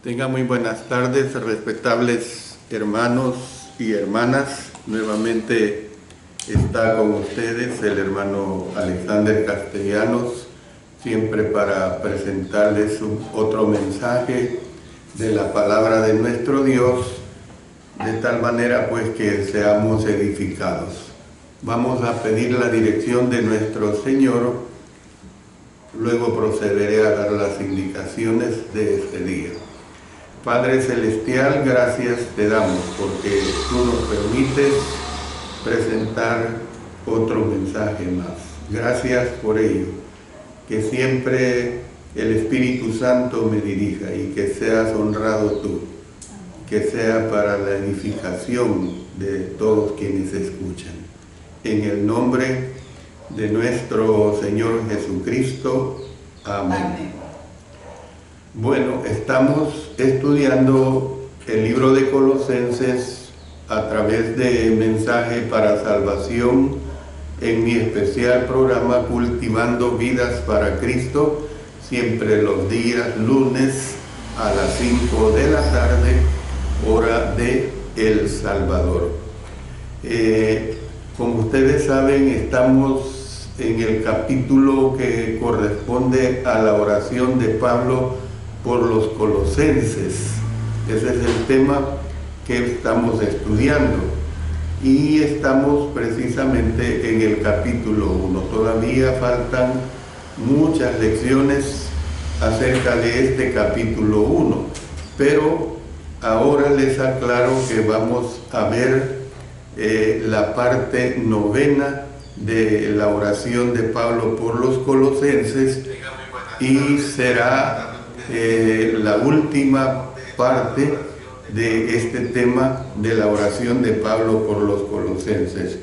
Tengan muy buenas tardes, respetables hermanos y hermanas. Nuevamente está con ustedes el hermano Alexander Castellanos, siempre para presentarles otro mensaje de la palabra de nuestro Dios, de tal manera pues que seamos edificados. Vamos a pedir la dirección de nuestro Señor, luego procederé a dar las indicaciones de este día. Padre Celestial, gracias te damos porque tú nos permites presentar otro mensaje más. Gracias por ello. Que siempre el Espíritu Santo me dirija y que seas honrado tú. Que sea para la edificación de todos quienes escuchan. En el nombre de nuestro Señor Jesucristo. Amén. Amén. Bueno, estamos estudiando el libro de Colosenses a través de Mensaje para Salvación en mi especial programa Cultivando Vidas para Cristo, siempre los días lunes a las 5 de la tarde, hora de El Salvador. Como ustedes saben, estamos en el capítulo que corresponde a la oración de Pablo por los colosenses. Ese es el tema que estamos estudiando y estamos precisamente en el capítulo 1. Todavía faltan muchas lecciones acerca de este capítulo 1, pero ahora les aclaro que vamos a ver la parte 9 de la oración de Pablo por los colosenses y será la última parte de este tema de la oración de Pablo por los colosenses.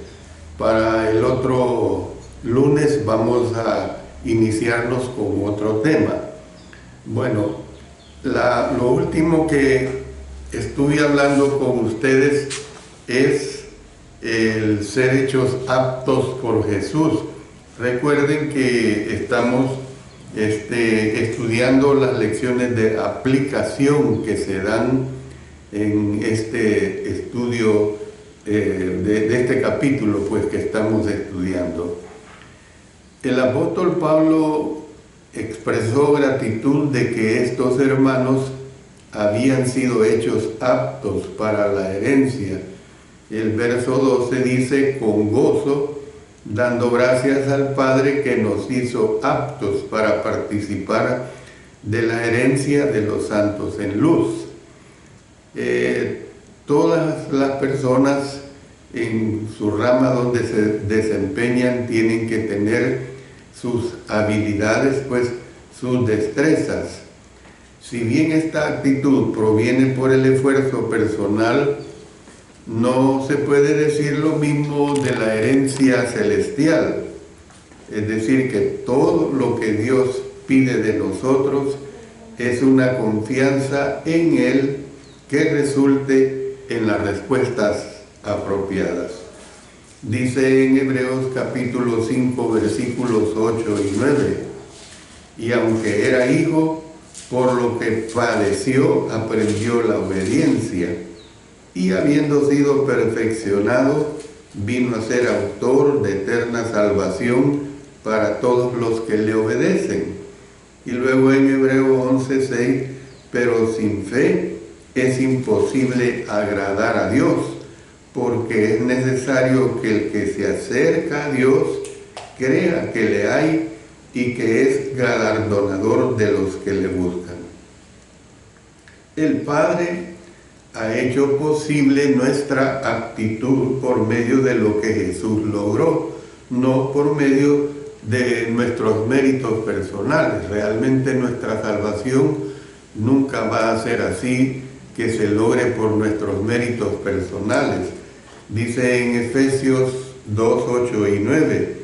Para el otro lunes vamos a iniciarnos con otro tema. Bueno, lo último que estuve hablando con ustedes es el ser hechos aptos por Jesús. Recuerden que estamos estudiando las lecciones de aplicación que se dan en este estudio de este capítulo pues que estamos estudiando. El apóstol Pablo expresó gratitud de que estos hermanos habían sido hechos aptos para la herencia. El verso 12 dice: con gozo, dando gracias al Padre que nos hizo aptos para participar de la herencia de los santos en luz. Todas las personas en su rama donde se desempeñan tienen que tener sus habilidades, pues sus destrezas. Si bien esta actitud proviene por el esfuerzo personal, no se puede decir lo mismo de la herencia celestial. Es decir, que todo lo que Dios pide de nosotros es una confianza en Él que resulte en las respuestas apropiadas. Dice en Hebreos capítulo 5, versículos 8 y 9: y aunque era hijo, por lo que padeció, aprendió la obediencia. Y habiendo sido perfeccionado, vino a ser autor de eterna salvación para todos los que le obedecen. Y luego en Hebreos 11:6, pero sin fe es imposible agradar a Dios, porque es necesario que el que se acerca a Dios crea que le hay y que es galardonador de los que le buscan. El Padre ha hecho posible nuestra actitud por medio de lo que Jesús logró, no por medio de nuestros méritos personales. Realmente nuestra salvación nunca va a ser así, que se logre por nuestros méritos personales. Dice en Efesios 2, 8 y 9,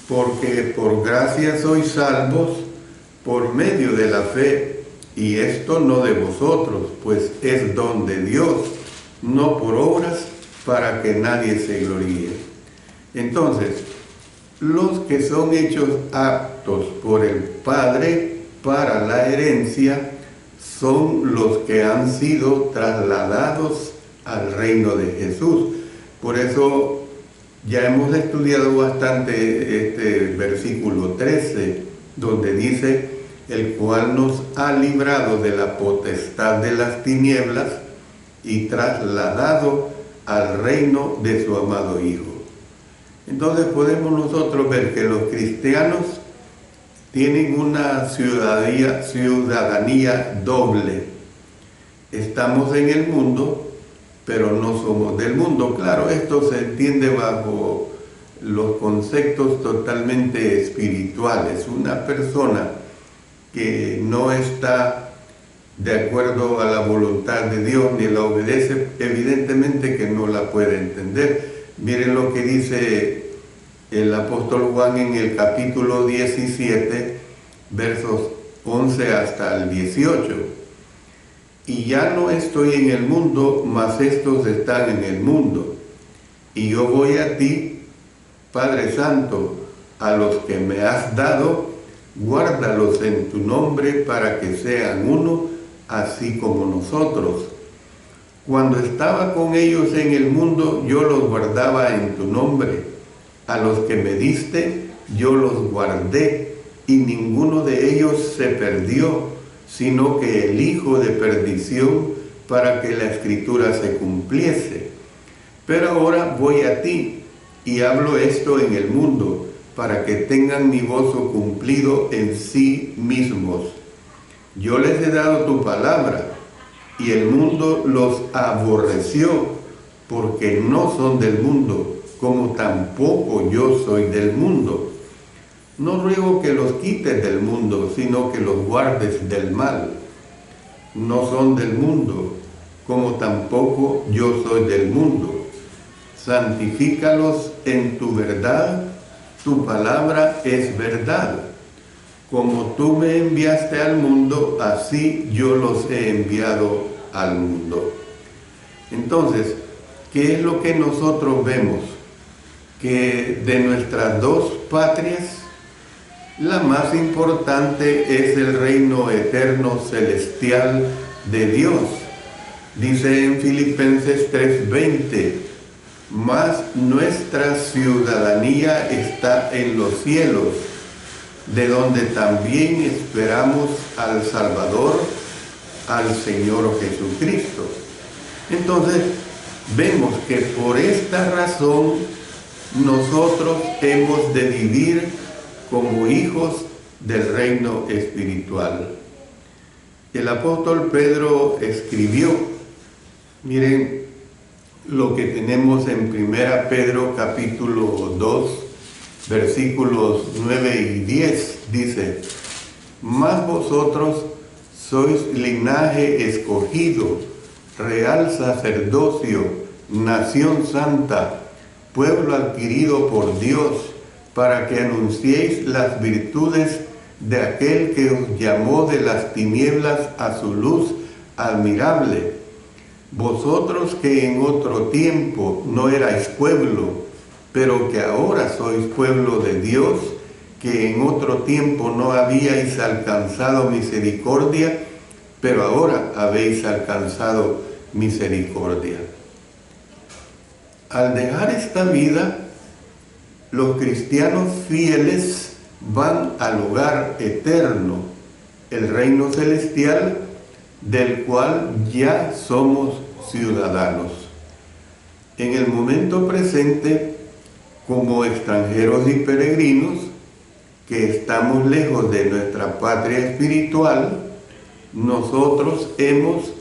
porque por gracia sois salvos por medio de la fe, y esto no de vosotros, pues es don de Dios, no por obras, para que nadie se gloríe. Entonces, los que son hechos aptos por el Padre para la herencia son los que han sido trasladados al reino de Jesús. Por eso ya hemos estudiado bastante este versículo 13, donde dice: el cual nos ha librado de la potestad de las tinieblas y trasladado al reino de su amado Hijo. Entonces podemos nosotros ver que los cristianos tienen una ciudadanía doble. Estamos en el mundo, pero no somos del mundo. Claro, esto se entiende bajo los conceptos totalmente espirituales. Una persona que no está de acuerdo a la voluntad de Dios ni la obedece, evidentemente que no la puede entender. Miren lo que dice el apóstol Juan en el capítulo 17, versos 11 hasta el 18. Y ya no estoy en el mundo, mas estos están en el mundo. Y yo voy a ti, Padre Santo, a los que me has dado, guárdalos en tu nombre para que sean uno, así como nosotros. Cuando estaba con ellos en el mundo, yo los guardaba en tu nombre. A los que me diste, yo los guardé, y ninguno de ellos se perdió, sino que el hijo de perdición, para que la escritura se cumpliese. Pero ahora voy a ti, y hablo esto en el mundo, para que tengan mi gozo cumplido en sí mismos. Yo les he dado tu palabra, y el mundo los aborreció, porque no son del mundo, como tampoco yo soy del mundo. No ruego que los quites del mundo, sino que los guardes del mal. No son del mundo, como tampoco yo soy del mundo. Santifícalos en tu verdad, tu palabra es verdad. Como tú me enviaste al mundo, así yo los he enviado al mundo. Entonces, ¿qué es lo que nosotros vemos? Que de nuestras dos patrias, la más importante es el reino eterno celestial de Dios. Dice en Filipenses 3:20, mas nuestra ciudadanía está en los cielos, de donde también esperamos al Salvador, al Señor Jesucristo. Entonces, vemos que por esta razón nosotros hemos de vivir como hijos del reino espiritual. El apóstol Pedro escribió, miren lo que tenemos en 1 Pedro capítulo 2, versículos 9 y 10, dice: mas vosotros sois linaje escogido, real sacerdocio, nación santa, pueblo adquirido por Dios, para que anunciéis las virtudes de aquel que os llamó de las tinieblas a su luz admirable. Vosotros que en otro tiempo no erais pueblo, pero que ahora sois pueblo de Dios, que en otro tiempo no habíais alcanzado misericordia, pero ahora habéis alcanzado misericordia. Al dejar esta vida, los cristianos fieles van al hogar eterno, el reino celestial, del cual ya somos ciudadanos. En el momento presente, como extranjeros y peregrinos, que estamos lejos de nuestra patria espiritual, nosotros hemos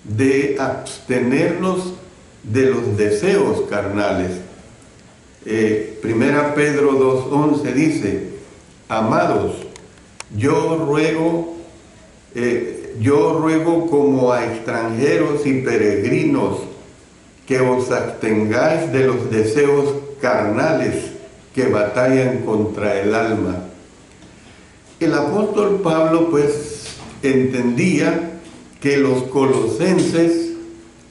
de abstenernos de los deseos carnales. Primera Pedro 2:11 dice: amados, yo ruego como a extranjeros y peregrinos que os abstengáis de los deseos carnales que batallan contra el alma. El apóstol Pablo pues entendía que los colosenses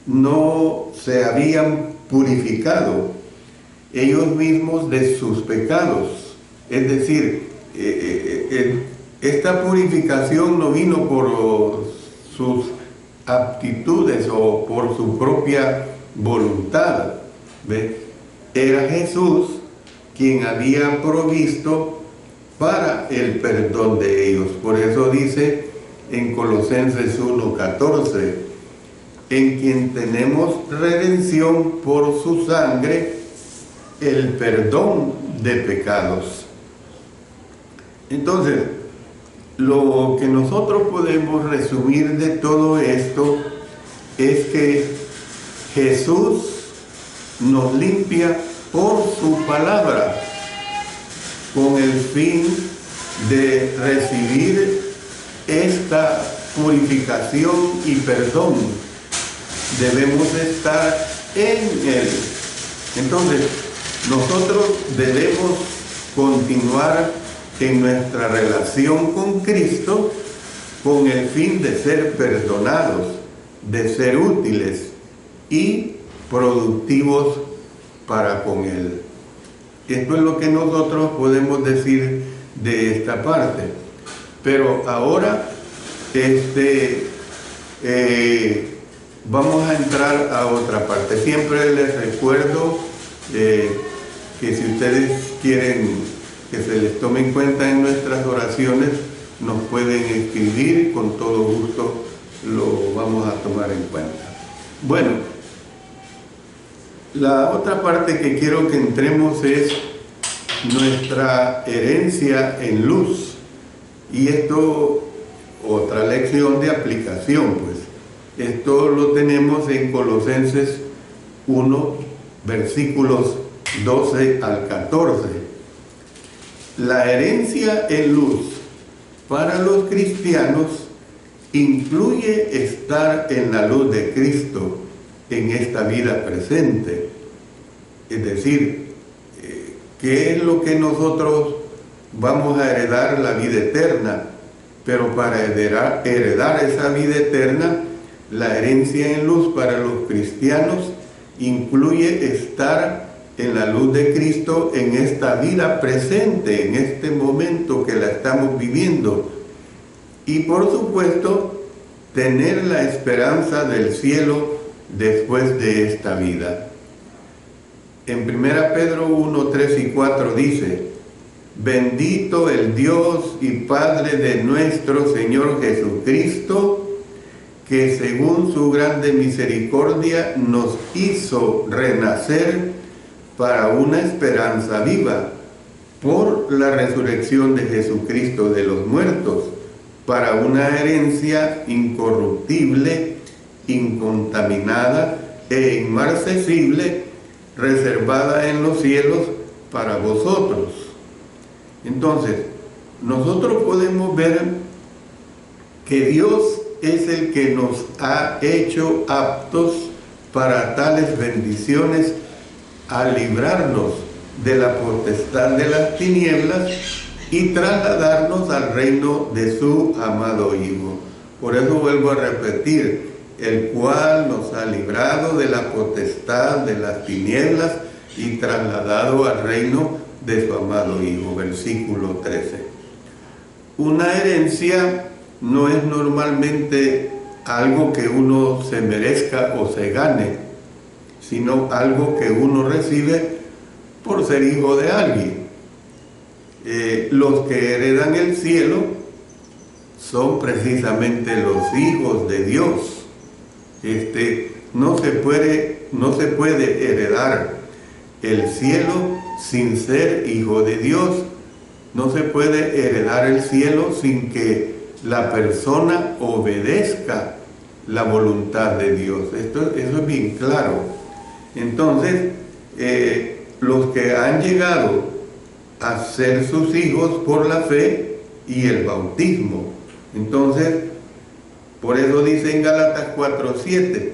no se habían purificado ellos mismos de sus pecados. Es decir, esta purificación no vino por sus aptitudes o por su propia voluntad. ¿Ve? Era Jesús quien había provisto para el perdón de ellos. Por eso dice en Colosenses 1:14, en quien tenemos redención por su sangre, el perdón de pecados. Entonces, lo que nosotros podemos resumir de todo esto es que Jesús nos limpia por su palabra, con el fin de recibir esta purificación y perdón. Debemos estar en Él. Entonces, nosotros debemos continuar en nuestra relación con Cristo con el fin de ser perdonados, de ser útiles y productivos para con Él. Esto es lo que nosotros podemos decir de esta parte. Pero ahora vamos a entrar a otra parte. Siempre les recuerdo que si ustedes quieren que se les tome en cuenta en nuestras oraciones, nos pueden escribir, con todo gusto lo vamos a tomar en cuenta. Bueno, la otra parte que quiero que entremos es nuestra herencia en luz. Y esto, otra lección de aplicación, pues. Esto lo tenemos en Colosenses 1, versículos 12 al 14. La herencia en luz para los cristianos incluye estar en la luz de Cristo en esta vida presente. Es decir, ¿qué es lo que nosotros vamos a heredar? La vida eterna. Pero para heredar esa vida eterna, la herencia en luz para los cristianos incluye estar en la luz de Cristo en esta vida presente, en este momento que la estamos viviendo. Y por supuesto, tener la esperanza del cielo después de esta vida. En 1 Pedro 1, 3 y 4 dice: bendito el Dios y Padre de nuestro Señor Jesucristo, que según su grande misericordia nos hizo renacer para una esperanza viva, por la resurrección de Jesucristo de los muertos, para una herencia incorruptible, incontaminada e inmarcesible, reservada en los cielos para vosotros. Entonces, nosotros podemos ver que Dios es el que nos ha hecho aptos para tales bendiciones, a librarnos de la potestad de las tinieblas y trasladarnos al reino de su amado Hijo. Por eso vuelvo a repetir, el cual nos ha librado de la potestad de las tinieblas y trasladado al reino de su amado Hijo. Versículo 13. Una herencia no es normalmente algo que uno se merezca o se gane, sino algo que uno recibe por ser hijo de alguien. Los que heredan el cielo son precisamente los hijos de Dios. No se puede heredar el cielo sin ser hijo de Dios. No se puede heredar el cielo sin que la persona obedezca la voluntad de Dios. Eso es bien claro. Entonces, los que han llegado a ser sus hijos por la fe y el bautismo. Entonces, por eso dice en Gálatas 4:7,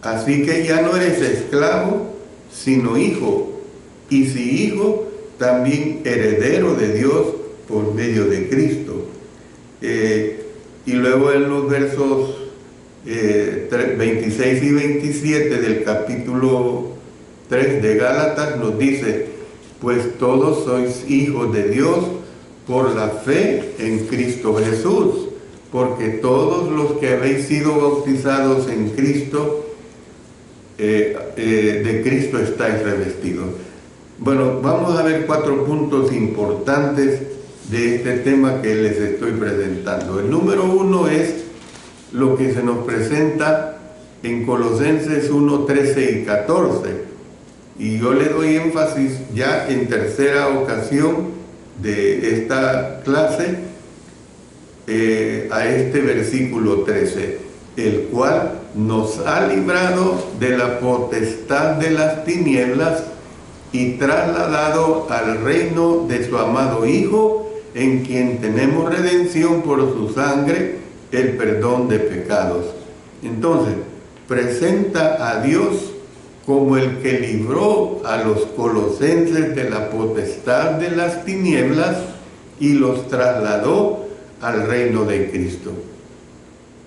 así que ya no eres esclavo, sino hijo, y si hijo, también heredero de Dios por medio de Cristo. Y luego en los versos 26 y 27 del capítulo 3 de Gálatas nos dice: pues todos sois hijos de Dios por la fe en Cristo Jesús, porque todos los que habéis sido bautizados en Cristo, de Cristo estáis revestidos. Bueno, vamos a ver 4 puntos importantes de este tema que les estoy presentando. El número 1 es lo que se nos presenta en Colosenses 1, 13 y 14. Y yo le doy énfasis ya en tercera ocasión de esta clase a este versículo 13, el cual nos ha librado de la potestad de las tinieblas y trasladado al reino de su amado Hijo, en quien tenemos redención por su sangre, el perdón de pecados. Entonces, presenta a Dios como el que libró a los colosenses de la potestad de las tinieblas y los trasladó al reino de Cristo.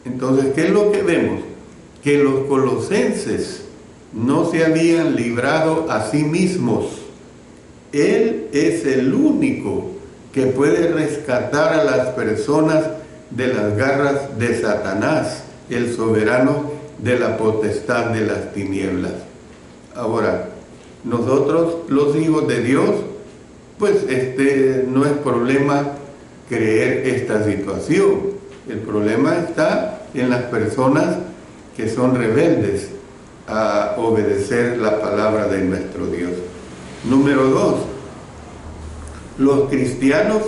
Entonces, ¿qué es lo que vemos? Que los colosenses no se habían librado a sí mismos. Él es el único que puede rescatar a las personas de las garras de Satanás, el soberano de la potestad de las tinieblas. Ahora, nosotros los hijos de Dios, pues no es problema creer esta situación. El problema está en las personas que son rebeldes a obedecer la palabra de nuestro Dios. Número 2, los cristianos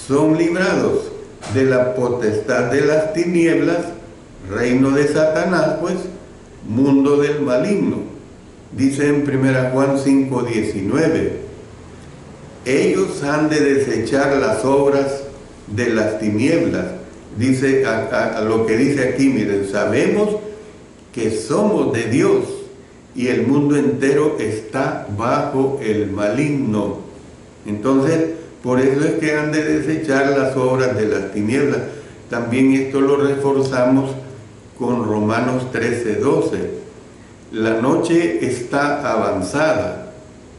son librados de la potestad de las tinieblas, reino de Satanás, pues, mundo del maligno. Dice en 1 Juan 5:19, ellos han de desechar las obras de las tinieblas. Dice a lo que dice aquí, miren, sabemos que somos de Dios y el mundo entero está bajo el maligno. Entonces, por eso es que han de desechar las obras de las tinieblas. También esto lo reforzamos con Romanos 13:12. La noche está avanzada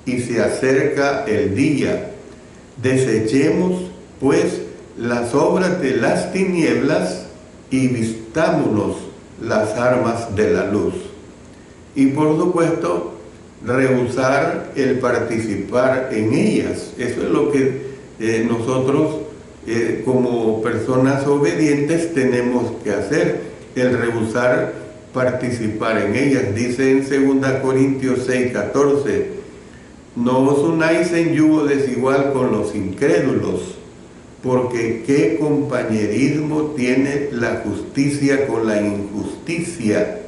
y se acerca el día. Desechemos, pues, las obras de las tinieblas y vistámonos las armas de la luz. Y por supuesto, rehusar el participar en ellas. Eso es lo que nosotros como personas obedientes tenemos que hacer, el rehusar participar en ellas. Dice en 2 Corintios 6:14, no os unáis en yugo desigual con los incrédulos, porque qué compañerismo tiene la justicia con la injusticia,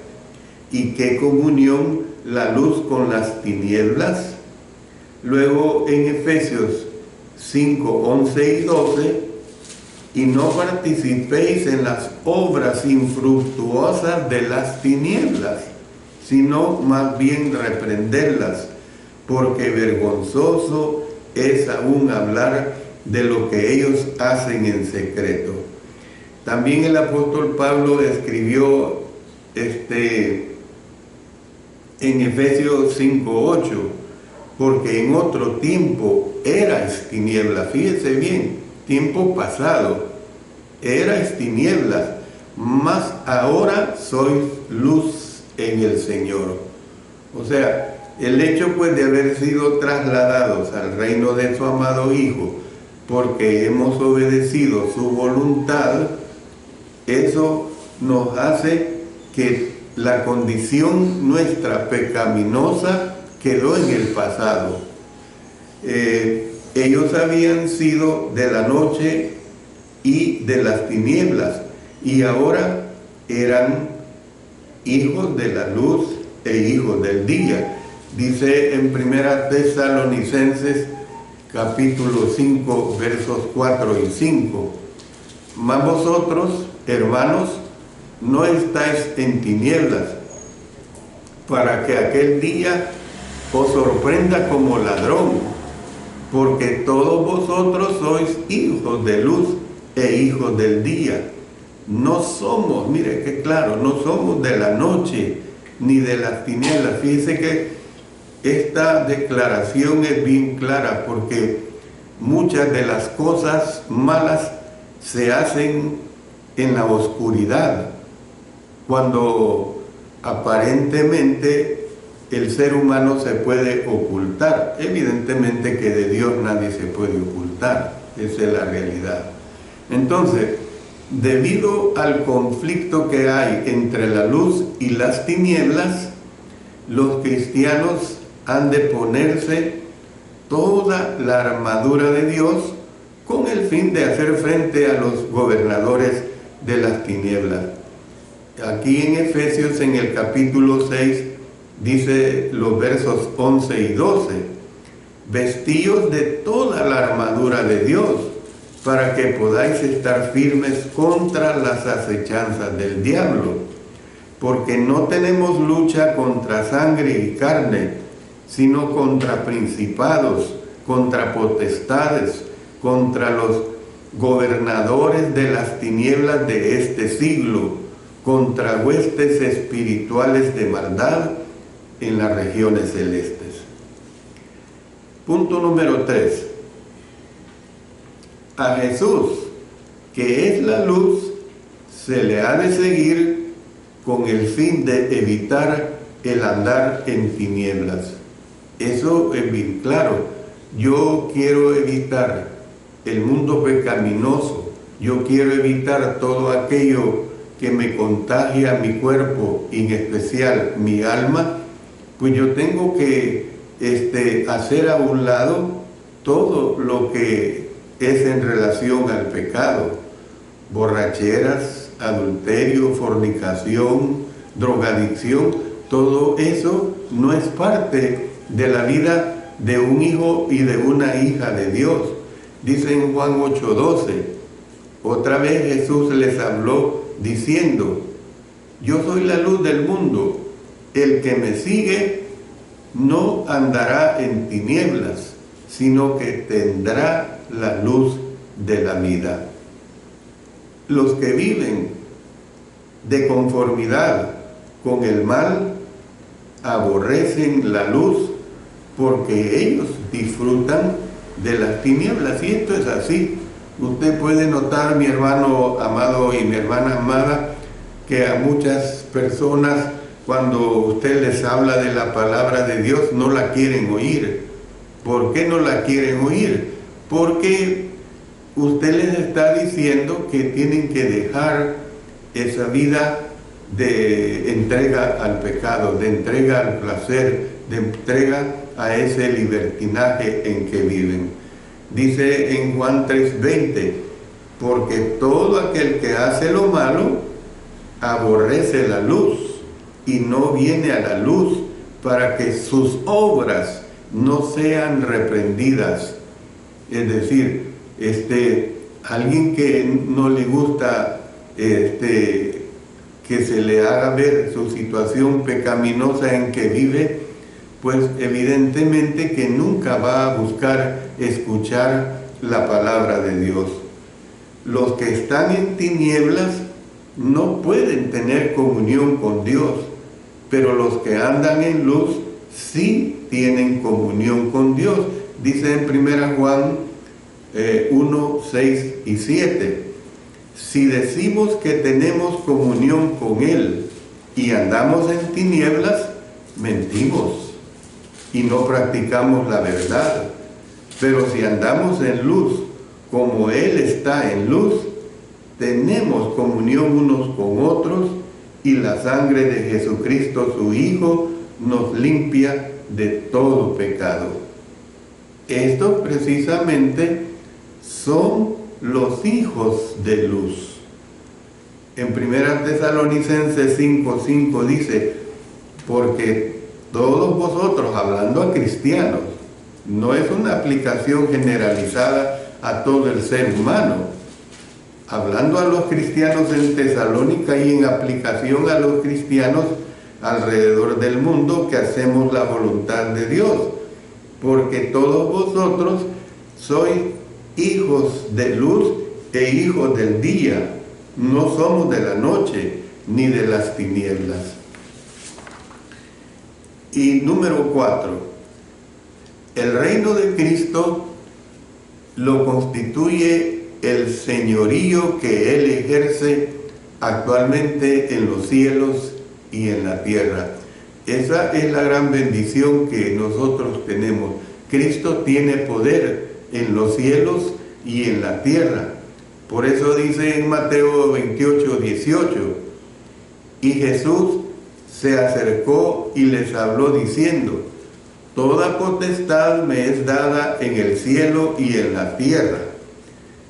y qué comunión la luz con las tinieblas. Luego en Efesios 5:11 y 12, y no participéis en las obras infructuosas de las tinieblas, sino más bien reprenderlas, porque vergonzoso es aún hablar de lo que ellos hacen en secreto. También el apóstol Pablo escribió en Efesios 5:8, porque en otro tiempo erais tinieblas. Fíjense bien, tiempo pasado, erais tinieblas, mas ahora sois luz en el Señor. O sea, el hecho pues de haber sido trasladados al reino de su amado Hijo, porque hemos obedecido su voluntad, eso nos hace que la condición nuestra pecaminosa quedó en el pasado. Ellos habían sido de la noche y de las tinieblas, y ahora eran hijos de la luz e hijos del día. Dice en 1 Tesalonicenses capítulo 5 versos 4 y 5, mas vosotros, hermanos, no estáis en tinieblas, para que aquel día os sorprenda como ladrón, porque todos vosotros sois hijos de luz e hijos del día. No somos, mire qué claro, no somos de la noche ni de las tinieblas. Fíjense que esta declaración es bien clara, porque muchas de las cosas malas se hacen en la oscuridad, cuando aparentemente el ser humano se puede ocultar. Evidentemente que de Dios nadie se puede ocultar, esa es la realidad. Entonces, debido al conflicto que hay entre la luz y las tinieblas, los cristianos han de ponerse toda la armadura de Dios con el fin de hacer frente a los gobernadores de las tinieblas. Aquí en Efesios, en el capítulo 6, dice los versos 11 y 12, vestíos de toda la armadura de Dios, para que podáis estar firmes contra las acechanzas del diablo, porque no tenemos lucha contra sangre y carne, sino contra principados, contra potestades, contra los gobernadores de las tinieblas de este siglo, contra huestes espirituales de maldad en las regiones celestes. Punto número 3. A Jesús, que es la luz, se le ha de seguir con el fin de evitar el andar en tinieblas. Eso es bien claro. Yo quiero evitar el mundo pecaminoso, yo quiero evitar todo aquello que me contagia mi cuerpo, en especial mi alma, pues yo tengo que hacer a un lado todo lo que es en relación al pecado: borracheras, adulterio, fornicación, drogadicción. Todo eso no es parte de la vida de un hijo y de una hija de Dios. Dice en Juan 8:12, otra vez Jesús les habló diciendo: yo soy la luz del mundo, el que me sigue no andará en tinieblas, sino que tendrá la luz de la vida. Los que viven de conformidad con el mal aborrecen la luz, porque ellos disfrutan de las tinieblas. Y esto es así. Usted puede notar, mi hermano amado y mi hermana amada, que a muchas personas, cuando usted les habla de la palabra de Dios, no la quieren oír. ¿Por qué no la quieren oír? Porque usted les está diciendo que tienen que dejar esa vida de entrega al pecado, de entrega al placer, de entrega a ese libertinaje en que viven. Dice en Juan 3:20, porque todo aquel que hace lo malo aborrece la luz y no viene a la luz, para que sus obras no sean reprendidas. Es decir, alguien que no le gusta que se le haga ver su situación pecaminosa en que vive, pues evidentemente que nunca va a buscar escuchar la palabra de Dios. Los que están en tinieblas no pueden tener comunión con Dios, pero los que andan en luz sí tienen comunión con Dios. Dice en 1 Juan 1, 6 y 7, si decimos que tenemos comunión con Él y andamos en tinieblas, mentimos y no practicamos la verdad. Pero si andamos en luz, como Él está en luz, tenemos comunión unos con otros, y la sangre de Jesucristo, su Hijo, nos limpia de todo pecado. Estos precisamente son los hijos de luz. En 1 Tesalonicenses 5:5 dice, porque todos vosotros, hablando a cristianos, no es una aplicación generalizada a todo el ser humano, hablando a los cristianos en Tesalónica y en aplicación a los cristianos alrededor del mundo que hacemos la voluntad de Dios, porque todos vosotros sois hijos de luz e hijos del día, no somos de la noche ni de las tinieblas. Y número 4, el reino de Cristo lo constituye el señorío que Él ejerce actualmente en los cielos y en la tierra. Esa es la gran bendición que nosotros tenemos. Cristo tiene poder en los cielos y en la tierra. Por eso dice en Mateo 28:18, y Jesús se acercó y les habló diciendo, toda potestad me es dada en el cielo y en la tierra.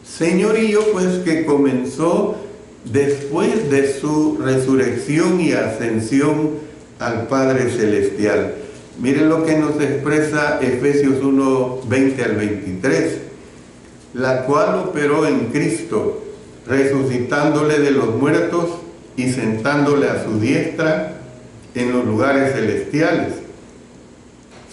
Señorío pues que comenzó después de su resurrección y ascensión al Padre Celestial. Miren lo que nos expresa Efesios 1:20 al 23, la cual operó en Cristo, resucitándole de los muertos y sentándole a su diestra en los lugares celestiales,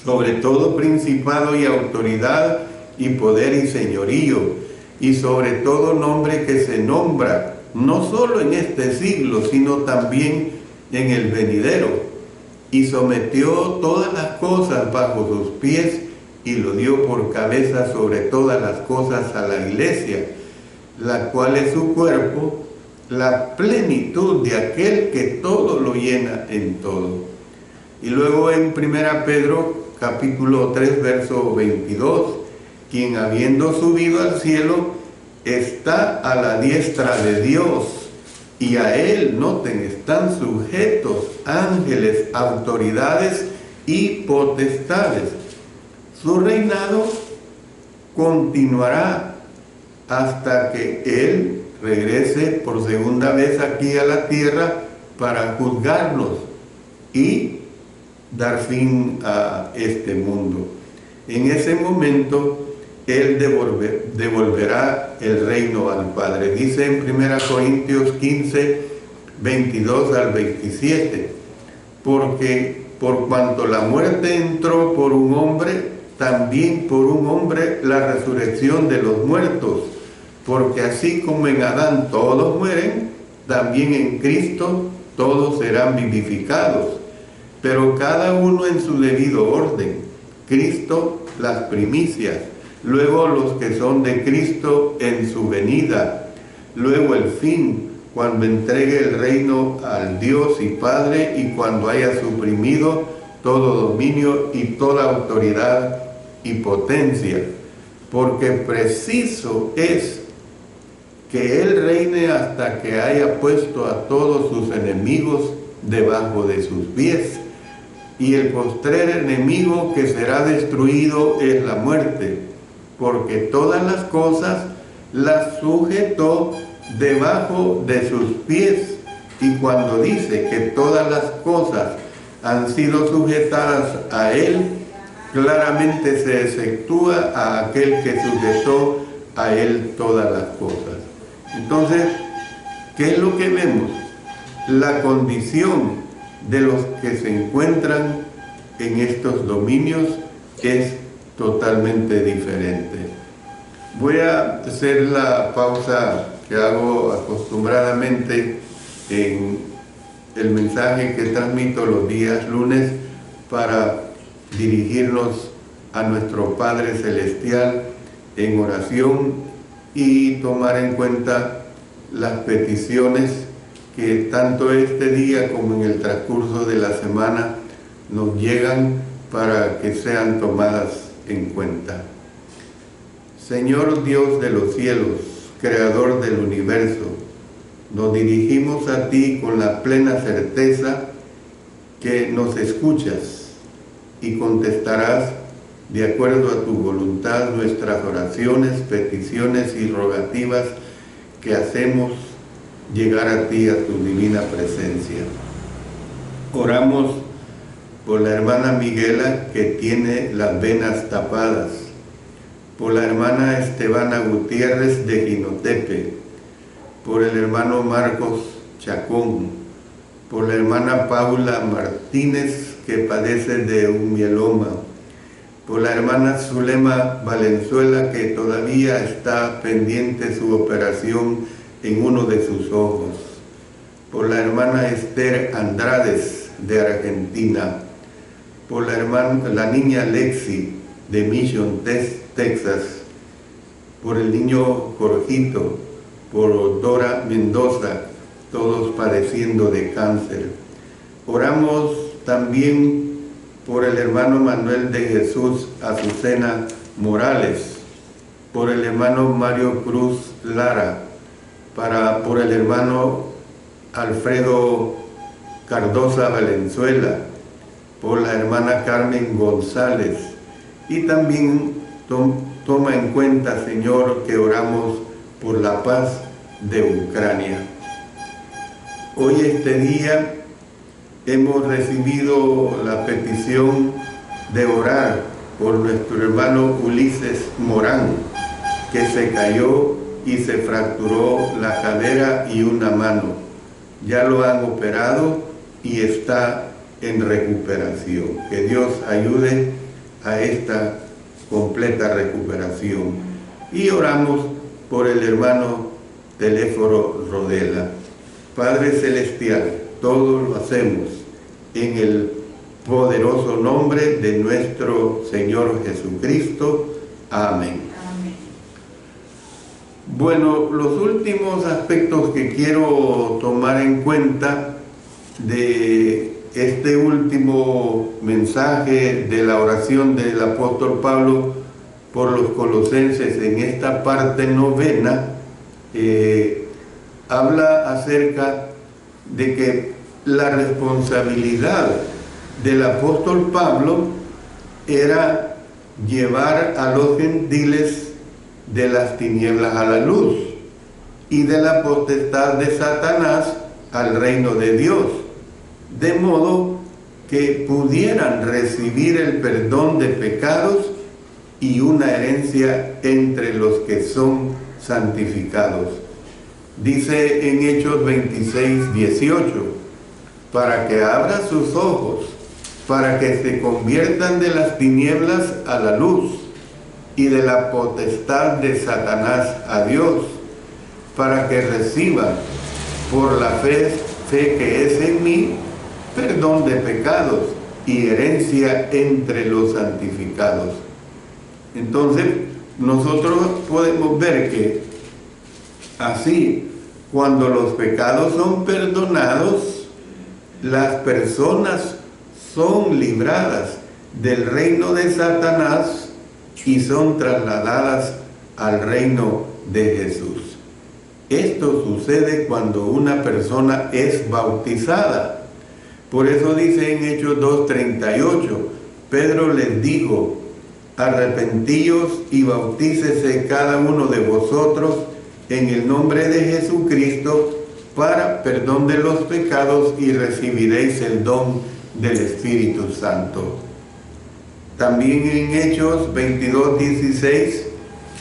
sobre todo principado y autoridad y poder y señorío, y sobre todo nombre que se nombra, no solo en este siglo, sino también en el venidero, y sometió todas las cosas bajo sus pies, y lo dio por cabeza sobre todas las cosas a la iglesia, la cual es su cuerpo, la plenitud de aquel que todo lo llena en todo. Y luego en 1 Pedro capítulo 3 verso 22, quien habiendo subido al cielo está a la diestra de Dios, y a él, noten, están sujetos ángeles, autoridades y potestades. Su reinado continuará hasta que él regrese por segunda vez aquí a la tierra para juzgarnos y dar fin a este mundo. En ese momento Él devolverá el reino al Padre. Dice en 1 Corintios 15, 22 al 27, porque por cuanto la muerte entró por un hombre, también por un hombre la resurrección de los muertos, porque así como en Adán todos mueren, también en Cristo todos serán vivificados, pero cada uno en su debido orden. Cristo las primicias, luego los que son de Cristo en su venida, luego el fin, cuando entregue el reino al Dios y Padre, y cuando haya suprimido todo dominio y toda autoridad y potencia, porque preciso es que Él reine hasta que haya puesto a todos sus enemigos debajo de sus pies. Y el postrer enemigo que será destruido es la muerte, porque todas las cosas las sujetó debajo de sus pies. Y cuando dice que todas las cosas han sido sujetadas a Él, claramente se exceptúa a aquel que sujetó a Él todas las cosas. Entonces, ¿qué es lo que vemos? La condición de los que se encuentran en estos dominios es totalmente diferente. Voy a hacer la pausa que hago acostumbradamente en el mensaje que transmito los días lunes para dirigirnos a nuestro Padre Celestial en oración y tomar en cuenta las peticiones que tanto este día como en el transcurso de la semana nos llegan para que sean tomadas en cuenta. Señor Dios de los cielos, Creador del universo, nos dirigimos a ti con la plena certeza que nos escuchas y contestarás de acuerdo a tu voluntad nuestras oraciones, peticiones y rogativas que hacemos llegar a ti, a tu divina presencia. Oramos por la hermana Miguela que tiene las venas tapadas, por la hermana Estebana Gutiérrez de Jinotepe, por el hermano Marcos Chacón, por la hermana Paula Martínez que padece de un mieloma, por la hermana Zulema Valenzuela que todavía está pendiente su operación en uno de sus ojos, por la hermana Esther Andrades de Argentina, por la niña Lexi de Mission, Texas, por el niño Jorgito, por Dora Mendoza, todos padeciendo de cáncer. Oramos también por el hermano Manuel de Jesús Azucena Morales, por el hermano Mario Cruz Lara, por el hermano Alfredo Cardosa Valenzuela, por la hermana Carmen González, y también toma en cuenta, Señor, que oramos por la paz de Ucrania. Hoy este día hemos recibido la petición de orar por nuestro hermano Ulises Morán, que se cayó y se fracturó la cadera y una mano. Ya lo han operado y está en recuperación. Que Dios ayude a esta completa recuperación. Y oramos por el hermano Teléforo Rodela. Padre Celestial, todo lo hacemos en el poderoso nombre de nuestro Señor Jesucristo. Amén. Amén. Bueno, los últimos aspectos que quiero tomar en cuenta de este último mensaje de la oración del apóstol Pablo por los colosenses en esta parte novena, habla acerca de que la responsabilidad del apóstol Pablo era llevar a los gentiles de las tinieblas a la luz y de la potestad de Satanás al reino de Dios, de modo que pudieran recibir el perdón de pecados y una herencia entre los que son santificados. Dice en Hechos 26, 18, para que abra sus ojos, para que se conviertan de las tinieblas a la luz y de la potestad de Satanás a Dios, para que reciban por la fe que es en mí, perdón de pecados y herencia entre los santificados. Entonces, nosotros podemos ver que así, cuando los pecados son perdonados, las personas son libradas del reino de Satanás y son trasladadas al reino de Jesús. Esto sucede cuando una persona es bautizada. Por eso dice en Hechos 2:38, Pedro les dijo, arrepentíos y bautícese cada uno de vosotros en el nombre de Jesucristo para perdón de los pecados y recibiréis el don del Espíritu Santo. También en Hechos 22:16,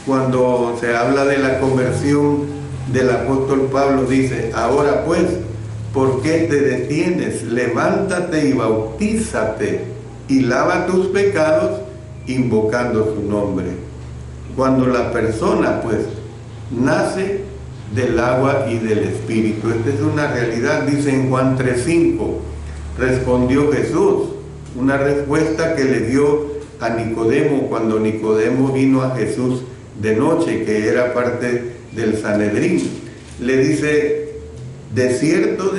cuando se habla de la conversión del apóstol Pablo, dice, ahora pues, ¿por qué te detienes? Levántate y bautízate y lava tus pecados invocando su nombre. Cuando la persona pues nace del agua y del Espíritu. Esta es una realidad, dice en Juan 3:5. Respondió Jesús, una respuesta que le dio a Nicodemo cuando Nicodemo vino a Jesús de noche, que era parte del Sanedrín. Le dice, de cierto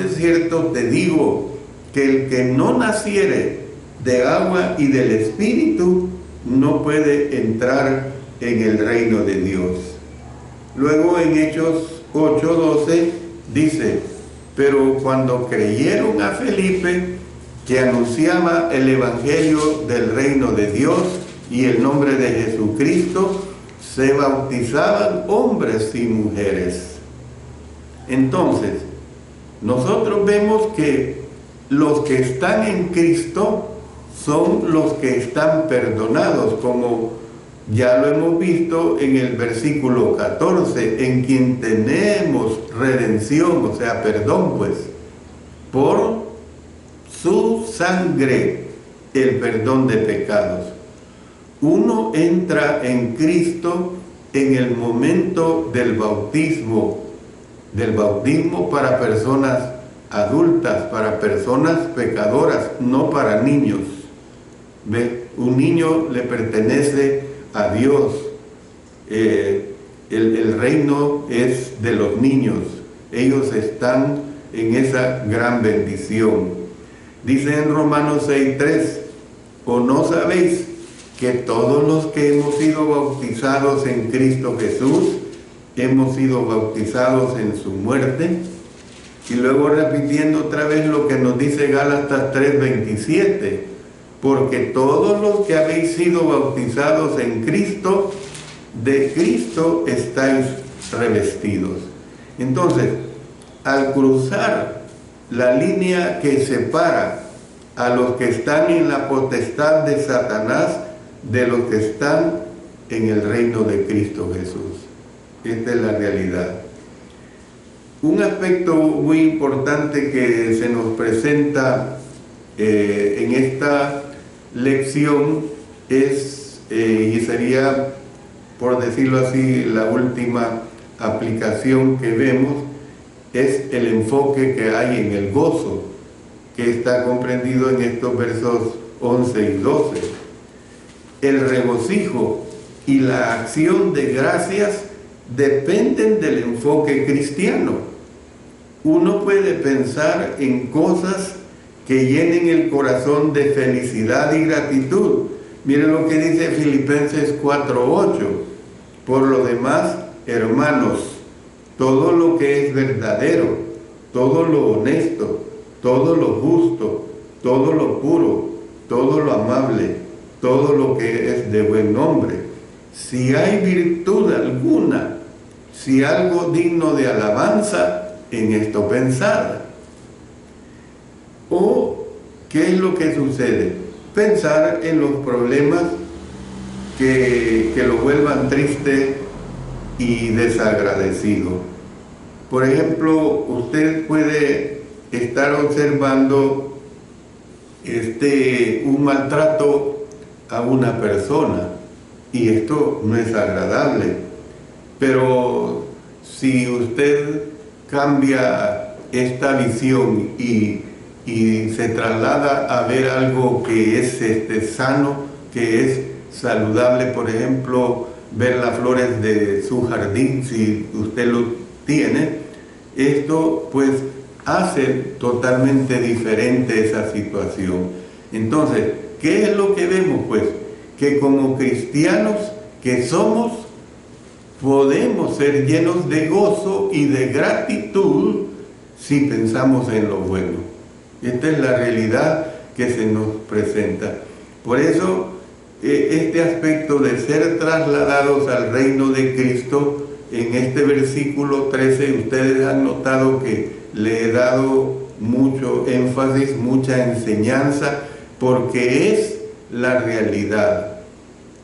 te digo, que el que no naciere de agua y del Espíritu no puede entrar en el reino de Dios. Luego en Hechos 8:12 dice, pero cuando creyeron a Felipe, que anunciaba el evangelio del reino de Dios y el nombre de Jesucristo, se bautizaban hombres y mujeres. Entonces, nosotros vemos que los que están en Cristo son los que están perdonados, como ya lo hemos visto en el versículo 14, en quien tenemos redención, o sea, perdón pues, por su sangre, el perdón de pecados. Uno entra en Cristo en el momento del bautismo para personas adultas, para personas pecadoras, no para niños. ¿Ve? Un niño le pertenece a Dios. el reino es de los niños. Ellos están en esa gran bendición. Dice en Romanos 6:3, ¿o no sabéis que todos los que hemos sido bautizados en Cristo Jesús, hemos sido bautizados en su muerte? Y luego repitiendo otra vez lo que nos dice Gálatas 3:27, porque todos los que habéis sido bautizados en Cristo, de Cristo estáis revestidos. Entonces, al cruzar la línea que separa a los que están en la potestad de Satanás de los que están en el reino de Cristo Jesús. Esta es la realidad. Un aspecto muy importante que se nos presenta en esta lección es, y sería, por decirlo así, la última aplicación que vemos, es el enfoque que hay en el gozo, que está comprendido en estos versos 11 y 12. El regocijo y la acción de gracias dependen del enfoque cristiano. Uno puede pensar en cosas que llenen el corazón de felicidad y gratitud. Miren lo que dice Filipenses 4:8. Por lo demás, hermanos, todo lo que es verdadero, todo lo honesto, todo lo justo, todo lo puro, todo lo amable, todo lo que es de buen nombre, si hay virtud alguna, si algo digno de alabanza, en esto pensad. ¿O qué es lo que sucede? Pensar en los problemas que lo vuelvan triste y desagradecido. Por ejemplo, usted puede estar observando un maltrato a una persona y esto no es agradable, pero si usted cambia esta visión y se traslada a ver algo que es sano, que es saludable, por ejemplo, ver las flores de su jardín, si usted lo tiene, esto pues hace totalmente diferente esa situación. Entonces, ¿qué es lo que vemos? Pues que como cristianos que somos, podemos ser llenos de gozo y de gratitud si pensamos en lo bueno. Esta es la realidad que se nos presenta. Por eso, este aspecto de ser trasladados al reino de Cristo, en este versículo 13, ustedes han notado que le he dado mucho énfasis, mucha enseñanza, porque es la realidad.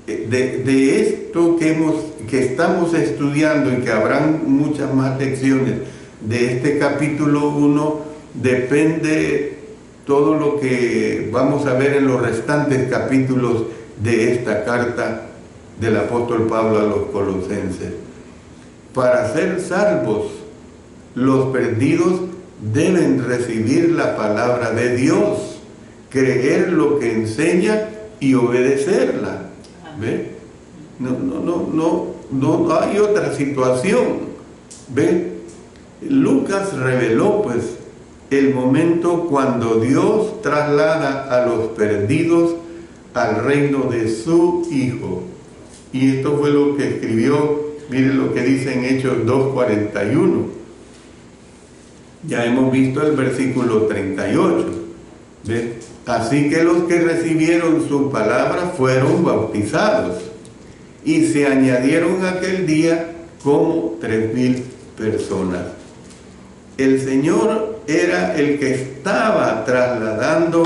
De esto que estamos estudiando y que habrán muchas más lecciones de este capítulo 1, depende todo lo que vamos a ver en los restantes capítulos de esta carta del apóstol Pablo a los Colosenses. Para ser salvos, los perdidos deben recibir la palabra de Dios, creer lo que enseña y obedecerla. ¿Ve? No hay otra situación. ¿Ve? Lucas reveló pues el momento cuando Dios traslada a los perdidos al reino de su Hijo. Y esto fue lo que escribió, miren lo que dice en Hechos 2:41. Ya hemos visto el versículo 38. ¿Ve? Así que los que recibieron su palabra fueron bautizados, y se añadieron aquel día como 3,000 personas. El Señor era el que estaba trasladando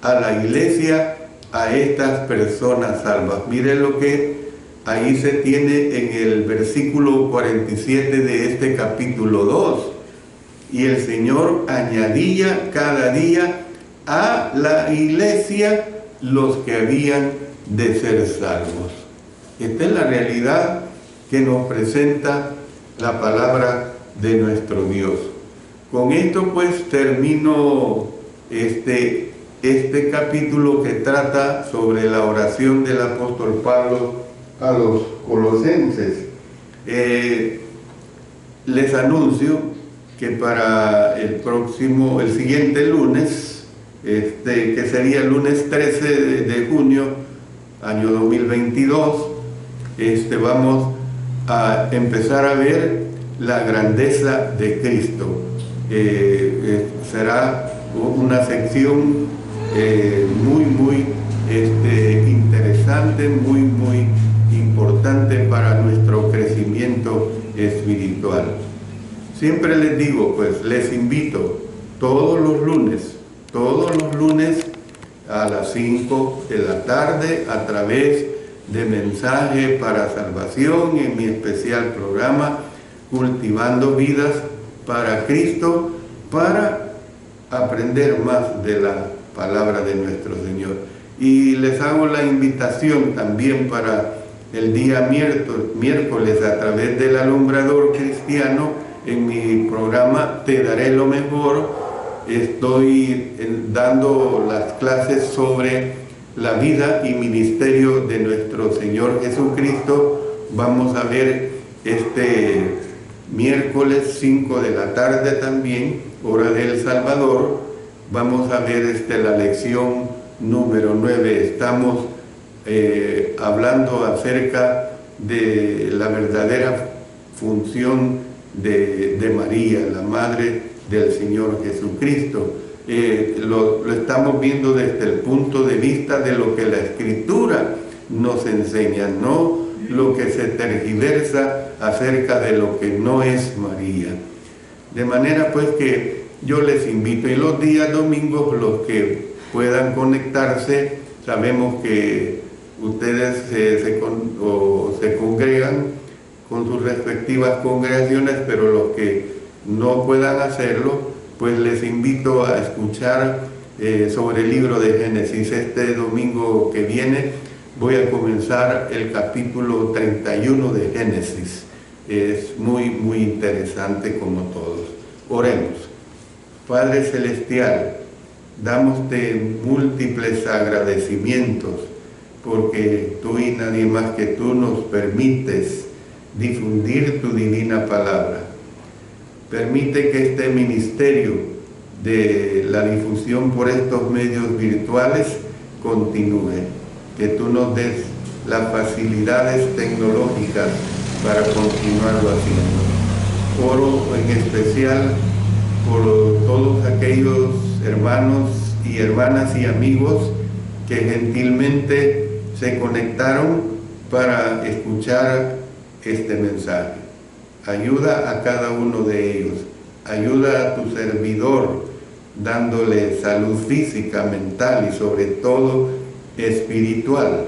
a la iglesia a estas personas salvas. Miren lo que ahí se tiene en el versículo 47 de este capítulo 2. Y el Señor añadía cada día a la iglesia los que habían de ser salvos. Esta es la realidad que nos presenta la palabra de nuestro Dios. Con esto pues termino este capítulo que trata sobre la oración del apóstol Pablo a los Colosenses. Les anuncio que para el siguiente lunes, que sería el lunes 13 de junio, año 2022, vamos a empezar a ver la grandeza de Cristo. Será una sección muy interesante, muy importante para nuestro crecimiento espiritual. Siempre les digo, pues les invito todos los lunes a las 5 de la tarde a través de Mensaje para Salvación, en mi especial programa Cultivando Vidas para Cristo, para aprender más de la palabra de nuestro Señor. Y les hago la invitación también para el día miércoles a través del Alumbrador Cristiano, en mi programa Te Daré lo Mejor. Estoy dando las clases sobre la vida y ministerio de nuestro Señor Jesucristo. Vamos a ver este miércoles 5 de la tarde también, hora de El Salvador. Vamos a ver la lección número 9. Estamos hablando acerca de la verdadera función de María, la Madre del Señor Jesucristo. Lo estamos viendo desde el punto de vista de lo que la Escritura nos enseña, no lo que se tergiversa acerca de lo que no es María. De manera pues que yo les invito, y los días domingos, los que puedan conectarse, sabemos que ustedes se congregan con sus respectivas congregaciones, pero los que no puedan hacerlo, pues les invito a escuchar sobre el libro de Génesis. Este domingo que viene voy a comenzar el capítulo 31 de Génesis. Es muy interesante como todos. Oremos. Padre Celestial, dámoste múltiples agradecimientos porque tú y nadie más que tú nos permites difundir tu divina palabra. Permite que este ministerio de la difusión por estos medios virtuales continúe, que tú nos des las facilidades tecnológicas para continuarlo haciendo. Oro en especial por todos aquellos hermanos y hermanas y amigos que gentilmente se conectaron para escuchar este mensaje. Ayuda a cada uno de ellos, ayuda a tu servidor, dándole salud física, mental y sobre todo espiritual.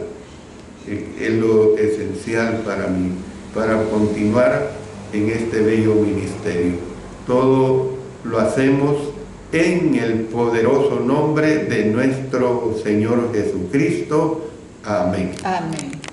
Es lo esencial para mí, para continuar en este bello ministerio. Todo lo hacemos en el poderoso nombre de nuestro Señor Jesucristo. Amén. Amén.